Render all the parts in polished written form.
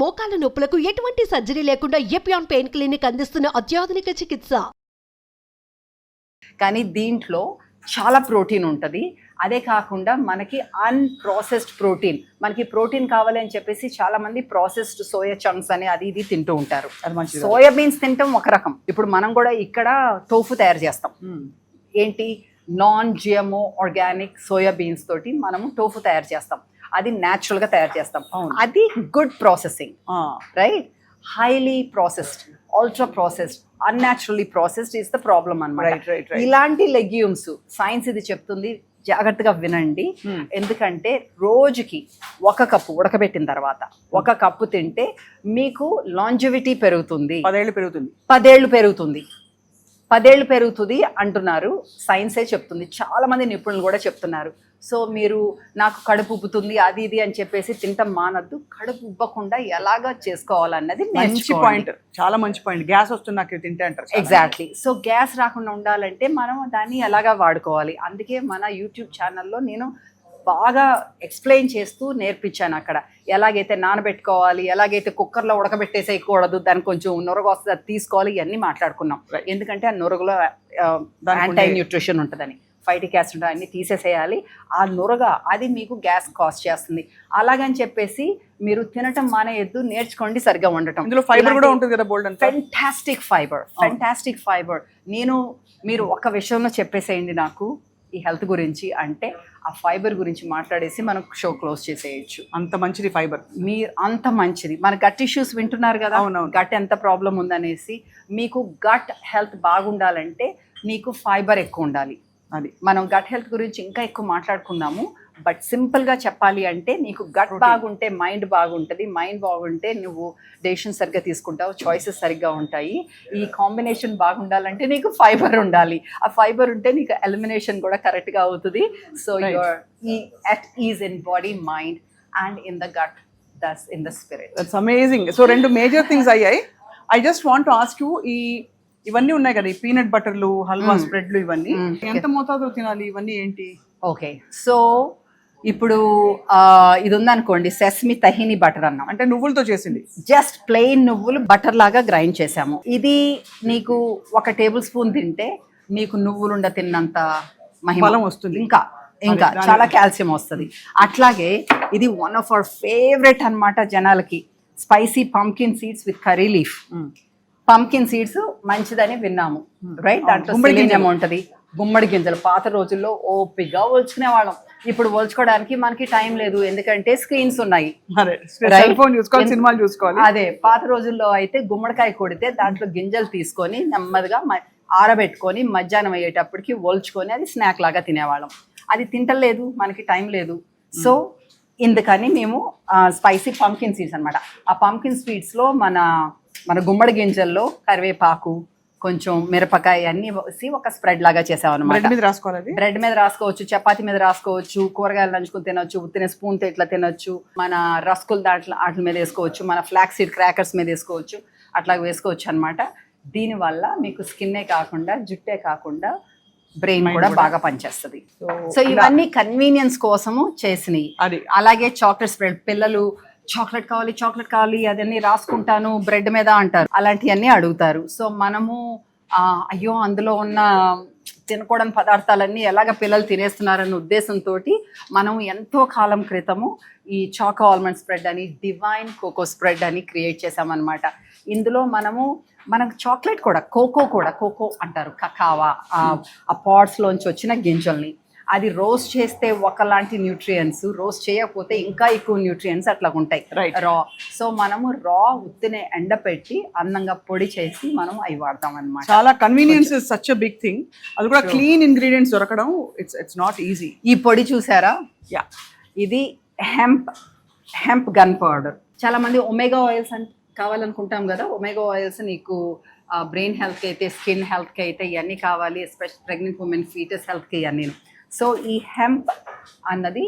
మోకాల నొప్పులకు ఎటువంటి సర్జరీ లేకుండా ఎపియాన్ పెయిన్ క్లినిక్ అందిస్తున్న అత్యాధునిక చికిత్స. కానీ దీంట్లో చాలా ప్రోటీన్ ఉంటుంది. అదే కాకుండా మనకి అన్ప్రాసెస్డ్ ప్రోటీన్, మనకి ప్రోటీన్ కావాలి అని చెప్పేసి చాలా మంది ప్రాసెస్డ్ సోయా చంక్స్ అని అది ఇది తింటూ ఉంటారు. సోయా బీన్స్ తింటాం ఒక రకం. ఇప్పుడు మనం కూడా ఇక్కడ టోఫు తయారు చేస్తాం. ఏంటి, non GMO organic soya beans తోటి మనము టోఫు తయారు చేస్తాం. అది న్యాచురల్గా తయారు చేస్తాం. అది good processing, right? Highly processed, ultra processed, unnaturally processed is the problem అన్నమాట. ఇలాంటి లెగ్యూమ్స్ సైన్స్ ఇది చెప్తుంది, జాగ్రత్తగా వినండి. ఎందుకంటే రోజుకి ఒక కప్పు ఉడకబెట్టిన తర్వాత ఒక కప్పు తింటే మీకు లాంజివిటీ పెరుగుతుంది, 10 ఏళ్ళు పెరుగుతుంది అంటున్నారు. సైన్సే చెప్తుంది, చాలా మంది నిపుణులు కూడా చెప్తున్నారు. సో మీరు నాకు కడుపు ఉబ్బుతుంది అది ఇది అని చెప్పేసి తింటాం మానద్దు. కడుపు ఉబ్బకుండా ఎలాగా చేసుకోవాలన్నది మంచి పాయింట్, చాలా మంచి పాయింట్. గ్యాస్ వస్తుంది నాకు తింటే అంటారు. ఎగ్జాక్ట్లీ. సో గ్యాస్ రాకుండా ఉండాలంటే మనం దాన్ని ఎలాగా వాడుకోవాలి. అందుకే మన యూట్యూబ్ ఛానల్లో నేను బాగా ఎక్స్ప్లెయిన్ చేస్తూ నేర్పించాను. అక్కడ ఎలాగైతే నానబెట్టుకోవాలి, ఎలాగైతే కుక్కర్లో ఉడకబెట్టేసేయకూడదు, దానికి కొంచెం నొరగ వస్తుంది అది తీసుకోవాలి, ఇవన్నీ మాట్లాడుకున్నాం. ఎందుకంటే ఆ నొరగలో యాంటీ న్యూట్రిషన్ ఉంటుందని, ఫైటిక్ యాసిడ్ ఉంటుంది, అన్ని తీసేసేయాలి. ఆ నొరగ అది మీకు గ్యాస్ కాస్ట్ చేస్తుంది. అలాగని చెప్పేసి మీరు తినటం మానేయద్దు, నేర్చుకోండి సరిగ్గా ఉండటం. ఇందులో ఫైబర్ కూడా ఉంటుంది కదా, బోల్డ్. Fantastic fibre. మీరు ఒక విషయంలో చెప్పేసేయండి నాకు ఈ హెల్త్ గురించి అంటే, ఆ ఫైబర్ గురించి మాట్లాడేసి మనం షో క్లోజ్ చేసేయచ్చు. అంత మంచిది ఫైబర్. మీరు అంత మంచిది. మన గట్ ఇష్యూస్ వింటున్నారు కదా, గట్ ఎంత ప్రాబ్లం ఉందనేసి. మీకు గట్ హెల్త్ బాగుండాలంటే మీకు ఫైబర్ ఎక్కువ ఉండాలి. అది మనం గట్ హెల్త్ గురించి ఇంకా ఎక్కువ మాట్లాడుకుందాము. బట్ సింపుల్గా చెప్పాలి అంటే నీకు గట్ బాగుంటే మైండ్ బాగుంటుంది, మైండ్ బాగుంటే నువ్వు డెసిషన్ సరిగ్గా తీసుకుంటావు, చాయిసెస్ సరిగ్గా ఉంటాయి. ఈ కాంబినేషన్ బాగుండాలంటే నీకు ఫైబర్ ఉండాలి. ఆ ఫైబర్ ఉంటే నీకు ఎలిమినేషన్ కూడా కరెక్ట్గా అవుతుంది. So your at is in body, mind and in the gut, that's in the spirit. That's amazing. So 2 major things అయ్యాయి. I just want to ask you, ఇవన్నీ ఉన్నాయి కదా, ఈ పీనట్ బటర్లు, హల్వా స్ప్రెడ్లు, ఇవన్నీ ఎంత మోతాదులో తినాలి? ఇవన్నీ ఏంటి? ఓకే, సో ఇప్పుడు ఇది ఉందనుకోండి, సెసమి తహిని బటర్ అన్నాం, అంటే నువ్వులతో చేసింది. జస్ట్ ప్లెయిన్ నువ్వులు బటర్ లాగా గ్రైండ్ చేసాము. ఇది నీకు 1 టేబుల్ స్పూన్ తింటే నీకు నువ్వులుండ తిన్నంత బలం వస్తుంది, ఇంకా చాలా కాల్షియం వస్తుంది. అట్లాగే ఇది వన్ ఆఫ్ అవర్ ఫేవరెట్ అన్నమాట జనాలకి, spicy pumpkin seeds with curry leaf. Pumpkin seeds మంచిదని విన్నాము, రైట్? దాంట్లో సెలీనియం ఉంటుంది. గుమ్మడి గింజలు పాత రోజుల్లో ఓపిగా ఒలుచుకునే వాళ్ళం. ఇప్పుడు ఒలుచుకోవడానికి మనకి టైం లేదు, ఎందుకంటే స్క్రీన్స్ ఉన్నాయి, సినిమాలు చూసుకోవాలి. అదే పాత రోజుల్లో అయితే గుమ్మడికాయ కొడితే దాంట్లో గింజలు తీసుకొని నెమ్మదిగా ఆరబెట్టుకొని మధ్యాహ్నం అయ్యేటప్పటికి ఒలుచుకొని అది స్నాక్ లాగా తినేవాళ్ళం. అది తింటలేదు, మనకి టైం లేదు. సో ఇందుకని మేము స్పైసీ పంకిన్ సీడ్స్ అనమాట. ఆ పంకిన్ స్వీట్స్లో మన గుమ్మడి గింజల్లో కరివేపాకు, కొంచెం మిరపకాయ అన్ని వేసి ఒక స్ప్రెడ్ లాగా చేసామన్నమాట. బ్రెడ్ మీద రాసుకోవచ్చు, చపాతీ మీద రాసుకోవచ్చు, కూరగాయలు నంచుకుని తినొచ్చు, ఉత్తిన స్పూన్తో ఇట్లా తినొచ్చు, మన రస్కులు వాటి మీద వేసుకోవచ్చు, మన ఫ్లాక్స్ సీడ్ క్రాకర్స్ మీద వేసుకోవచ్చు, అట్లా వేసుకోవచ్చు అనమాట. దీనివల్ల మీకు స్కిన్నే కాకుండా జుట్టే కాకుండా బ్రెయిన్ కూడా బాగా పనిచేస్తుంది. సో ఇవన్నీ కన్వీనియన్స్ కోసము చేసినవి. అలాగే చాక్లెట్ స్ప్రెడ్, పిల్లలు చాక్లెట్ కావాలి అదన్నీ రాసుకుంటాను బ్రెడ్ మీద అంటారు, అలాంటివన్నీ అడుగుతారు. సో మనము అయ్యో అందులో ఉన్న తినకూడని పదార్థాలన్నీ ఎలాగ పిల్లలు తినేస్తున్నారన్న ఉద్దేశంతో మనం ఎంతో కాలం క్రితము ఈ చాకో ఆల్మండ్ స్ప్రెడ్ అని, డివైన్ కోకో స్ప్రెడ్ అని క్రియేట్ చేసామన్నమాట. ఇందులో మనకు చాక్లెట్ కూడా, కోకో అంటారు, కకావా, ఆ పాడ్స్లోంచి వచ్చిన గింజల్ని అది రోస్ట్ చేస్తే ఒకలాంటి న్యూట్రియంట్స్, రోస్ట్ చేయకపోతే ఇంకా ఎక్కువ న్యూట్రియంట్స్ అట్లా ఉంటాయి రా. సో మనము రా ఉత్తినే ఎండపెట్టి అందంగా పొడి చేసి మనం అవి వాడతాం అన్నమాట. చాలా convenience is such a big thing. అది కూడా క్లీన్ ఇంగ్రీడియంట్స్ దొరకడం ఇట్స్ నాట్ ఈజీ. ఈ పొడి చూసారా, ఇది హెంప్ గన్ పౌడర్. చాలా మంది ఒమేగా ఆయిల్స్ కావాలనుకుంటాం కదా, ఒమేగా ఆయిల్స్ నీకు బ్రెయిన్ హెల్త్కి అయితే, స్కిన్ హెల్త్కి అయితే ఇవన్నీ కావాలి, ఎస్పెషల్ ప్రెగ్నెంట్ ఉమెన్, ఫీటస్ హెల్త్కి ఇవన్నీ. సో ఈ హెంప్ అన్నది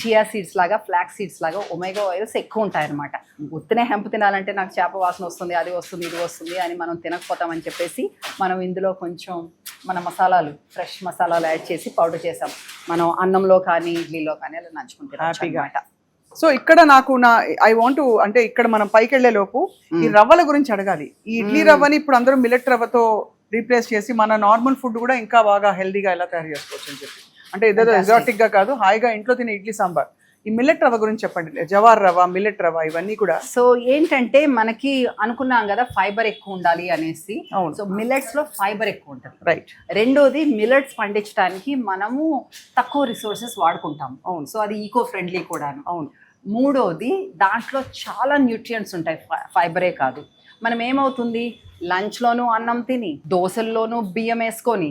చియా సీడ్స్ లాగా, ఫ్లాక్స్ సీడ్స్ లాగా ఒమేగా ఆయిల్స్ ఎక్కువ ఉంటాయి అనమాట. ఉత్తినే హెంప్ తినాలంటే నాకు చేప వాసన వస్తుంది, అది వస్తుంది, ఇది వస్తుంది అని మనం తినకపోతామని చెప్పేసి మనం ఇందులో కొంచెం మన మసాలాలు, ఫ్రెష్ మసాలాలు యాడ్ చేసి పౌడర్ చేసాం. మనం అన్నంలో కానీ ఇడ్లీలో కానీ అలా నంచుకుంటాం హ్యాపీగా. సో ఇక్కడ నాకు ఐ వాంట్ అంటే ఇక్కడ మనం పైకి వెళ్లే లోపు ఈ రవ్వల గురించి అడగాలి. ఈ ఇడ్లీ రవ్వని ఇప్పుడు అందరూ మిల్లెట్ రవ్వతో రీప్లేస్ చేసి మన నార్మల్ ఫుడ్ కూడా ఇంకా బాగా హెల్దీగా ఎలా తయారు చేసుకోవచ్చు అని చెప్పి, అంటే ఏదో ఎగ్జాటిక్ గా కాదు, హాయిగా ఇంట్లో తినే ఇడ్లీ సాంబార్. ఈ మిల్లెట్ రవ్వ గురించి చెప్పండి. జవార్ రవ్వ, మిల్లెట్ రవ్వ ఇవన్నీ కూడా. సో ఏంటంటే మనకి అనుకున్నాం కదా ఫైబర్ ఎక్కువ ఉండాలి అనేసి. సో మిల్లెట్స్ లో ఫైబర్ ఎక్కువ ఉంటుంది. రైట్. రెండోది మిల్లెట్స్ పండించడానికి మనము తక్కువ రిసోర్సెస్ వాడుకుంటాము. అవును. సో అది ఈకో ఫ్రెండ్లీ కూడాను. అవును. మూడోది దాంట్లో చాలా న్యూట్రియంట్స్ ఉంటాయి, ఫైబరే కాదు. మనం ఏమవుతుంది, లంచ్లోనూ అన్నం తిని దోశల్లోనూ బియ్యం వేసుకొని,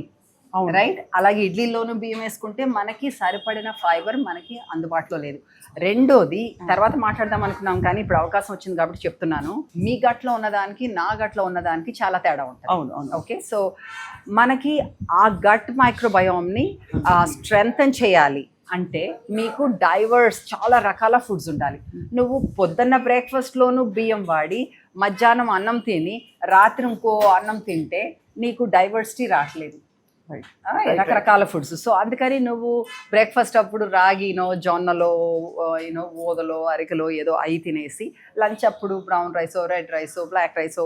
రైట్, అలాగే ఇడ్లీలోనూ బియ్యం వేసుకుంటే మనకి సరిపడిన ఫైబర్ మనకి అందుబాటులో లేదు. రెండోది తర్వాత మాట్లాడదాం అనుకున్నాం కానీ ఇప్పుడు అవకాశం వచ్చింది కాబట్టి చెప్తున్నాను. మీ గట్లో ఉన్నదానికి నా గట్లో ఉన్నదానికి చాలా తేడా ఉంటుంది. అవును. ఓకే, సో మనకి ఆ గట్ మైక్రోబయోమ్ని స్ట్రెంగ్తన్ చేయాలి అంటే మీకు డైవర్స్ చాలా రకాల ఫుడ్స్ ఉండాలి. నువ్వు పొద్దున్న బ్రేక్ఫాస్ట్లోనూ బియ్యం వాడి మధ్యాహ్నం అన్నం తిని రాత్రి ఇంకో అన్నం తింటే నీకు డైవర్సిటీ రావట్లేదు, రకరకాల ఫుడ్స్. సో అందుకని నువ్వు బ్రేక్ఫాస్ట్ అప్పుడు రాగినో జొన్నలో ఓదలో అరికలో ఏదో అయి తినేసి లంచ్ అప్పుడు బ్రౌన్ రైసో రెడ్ రైసో బ్లాక్ రైసో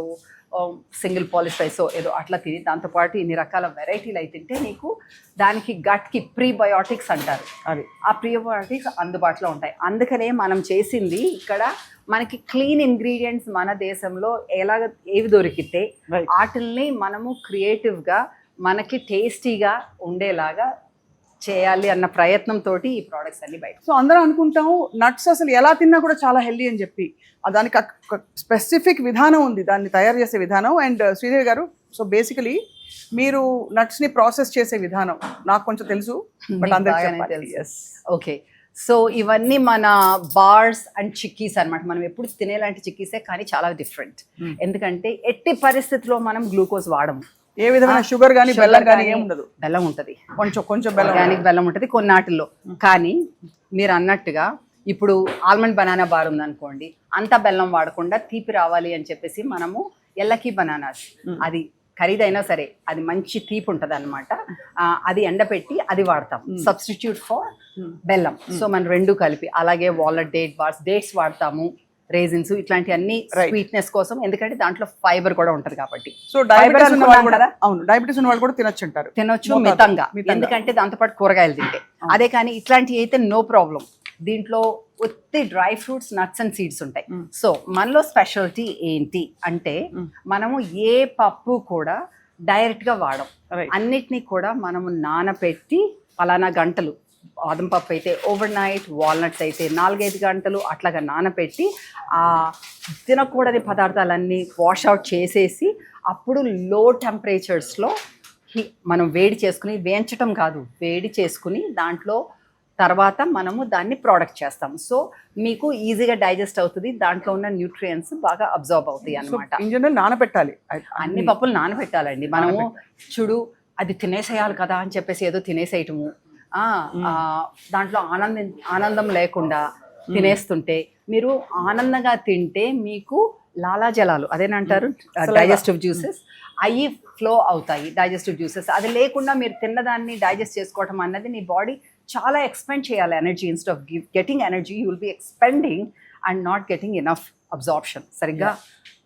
సింగిల్ పాలిష్ రైసో ఏదో అట్లా తిని దాంతోపాటు ఇన్ని రకాల వెరైటీలు అయి తింటే నీకు దానికి గట్కి ప్రీబయోటిక్స్ అంటారు, అది ఆ ప్రీబయోటిక్స్ అందుబాటులో ఉంటాయి. అందుకనే మనం చేసింది ఇక్కడ మనకి క్లీన్ ఇంగ్రీడియంట్స్ మన దేశంలో ఏవి దొరికితే వాటిల్ని మనము క్రియేటివ్గా మనకి టేస్టీగా ఉండేలాగా చేయాలి అన్న ప్రయత్నంతో ఈ ప్రోడక్ట్స్ అన్ని బయట. సో అందరం అనుకుంటాము నట్స్ అసలు ఎలా తిన్నా కూడా చాలా హెల్దీ అని చెప్పి, దానికి స్పెసిఫిక్ విధానం ఉంది, దాన్ని తయారు చేసే విధానం. అండ్ శ్రీదేవి గారు, సో బేసికలీ మీరు నట్స్ ని ప్రాసెస్ చేసే విధానం నాకు కొంచెం తెలుసు, బట్ అందరికీ. ఓకే, సో ఇవన్నీ మన బార్స్ అండ్ చిక్కీస్ అన్నమాట. మనం ఎప్పుడు తినేలాంటి చిక్కీసే కానీ చాలా డిఫరెంట్. ఎందుకంటే ఎట్టి పరిస్థితిలో మనం గ్లూకోజ్ వాడము, ఏ విధమైన షుగర్ కానీ బెల్లం కానీ ఏమి ఉండదు. బెల్లం ఉంటుంది, కొంచెం బెల్లం, ఆర్గానిక్ బెల్లం ఉంటుంది కొన్నాటిల్లో. కానీ మీరు అన్నట్టుగా ఇప్పుడు ఆల్మండ్ బనానా బార్ ఉందనుకోండి, అంత బెల్లం వాడకుండా తీపి రావాలి అని చెప్పేసి మనము ఎల్లకి బనానాస్, అది ఖరీదైనా సరే అది మంచి తీపి ఉంటుంది అనమాట, అది ఎండపెట్టి అది వాడతాం సబ్స్టిట్యూట్ ఫర్ బెల్లం. సో మనం రెండు కలిపి, అలాగే వాల్నట్ డేట్స్ వాడతాము, రేజిన్స్, ఇట్లాంటి అన్ని స్వీట్నెస్ కోసం, ఎందుకంటే దాంట్లో ఫైబర్ కూడా ఉంటది కాబట్టి. సో డయాబెటీస్ ఉన్న వాళ్ళు కూడా, అవును, డయాబెటీస్ ఉన్న వాళ్ళు కూడా తినొచ్చు అంటారు. తినొచ్చు మితంగా, ఎందుకంటే దాంతోపాటు కూరగాయలు తింటే. అదే కానీ ఇట్లాంటి అయితే నో ప్రాబ్లం. దీంట్లో ఒత్తి dry fruits, nuts and seeds ఉంటాయి. సో మనలో స్పెషాలిటీ ఏంటి అంటే మనము ఏ పప్పు కూడా డైరెక్ట్ గా వాడం, అన్నిటినీ కూడా మనము నానపెట్టి ఫలానా గంటలు, బాదం పప్పు అయితే ఓవర్ నైట్, వాల్నట్స్ అయితే 4-5 గంటలు అట్లాగా నానపెట్టి ఆ తినకూడని పదార్థాలన్నీ వాష్ అవుట్ చేసేసి అప్పుడు లో టెంపరేచర్స్లో మనం వేడి చేసుకుని, వేయించటం కాదు వేడి చేసుకుని దాంట్లో తర్వాత మనము దాన్ని ప్రోడక్ట్ చేస్తాం. సో మీకు ఈజీగా డైజెస్ట్ అవుతుంది, దాంట్లో ఉన్న న్యూట్రియంట్స్ బాగా అబ్జర్వ్ అవుతాయి అన్నమాట. ఇన్ జనరల్ నానబెట్టాలి, అన్ని పప్పులు నానబెట్టాలండి. మనము చూడు అది తినేసేయాలి కదా అని చెప్పేసి ఏదో తినేసేయటము, దాంట్లో ఆనందం లేకుండా తినేస్తుంటే, మీరు ఆనందంగా తింటే మీకు లాలాజలాలు అదేనంటారు డైజెస్టివ్ జ్యూసెస్ అవి ఫ్లో అవుతాయి, డైజెస్టివ్ జ్యూసెస్. అది లేకుండా మీరు తిన్నదాన్ని డైజెస్ట్ చేసుకోవటం అన్నది నీ బాడీ చాలా ఎక్స్పెండ్ చేయాలి energy. Instead of getting energy you will be expending and not getting enough absorption. సరిగ్గా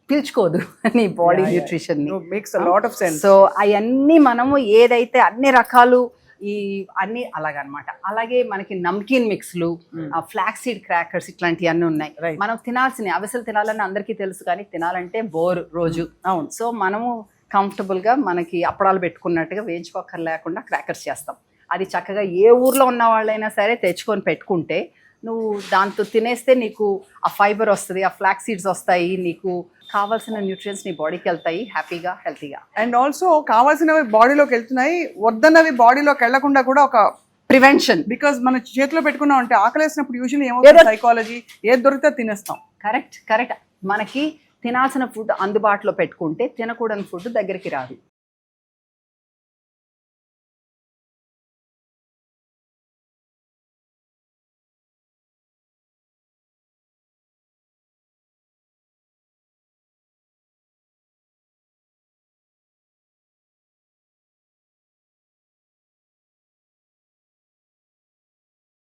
పీల్చుకోదు నీ బాడీ న్యూట్రిషన్ ని. సో అవన్నీ మనము ఏదైతే అన్ని రకాలు ఈ అన్ని అలాగనమాట. అలాగే మనకి నమ్కీన్ మిక్స్లు, ఫ్లాక్స్ సీడ్ క్రాకర్స్ ఇట్లాంటివి అన్నీ ఉన్నాయి. మనం తినాల్సినవి అవిసెలు తినాలని అందరికీ తెలుసు కానీ తినాలంటే బోర్ రోజు. అవును. సో మనము కంఫర్టబుల్గా మనకి అప్పడాలు పెట్టుకున్నట్టుగా వేయించుకోక్కర్ లేకుండా క్రాకర్స్ చేస్తాం. అది చక్కగా ఏ ఊర్లో ఉన్న వాళ్ళైనా సరే తెచ్చుకొని పెట్టుకుంటే నువ్వు దాంతో తినేస్తే నీకు ఆ ఫైబర్ వస్తుంది, ఆ ఫ్లాక్స్ సీడ్స్ వస్తాయి, నీకు కావాల్సిన న్యూట్రియన్స్ నీ బాడీకి వెళ్తాయి హ్యాపీగా, హెల్తీగా. అండ్ ఆల్సో కావాల్సినవి బాడీలోకి వెళ్తున్నాయి, వద్దన్నవి బాడీలోకి వెళ్లకుండా కూడా ఒక ప్రివెన్షన్. బికాజ్ మన చేతిలో పెట్టుకున్నాం అంటే ఆకలేసినప్పుడు యూజువల్లీ ఏమవుతుంది, సైకాలజీ ఏది దొరికితే తినేస్తాం. కరెక్ట్. మనకి తినాల్సిన ఫుడ్ అందుబాటులో పెట్టుకుంటే తినకూడని ఫుడ్ దగ్గరికి రాదు.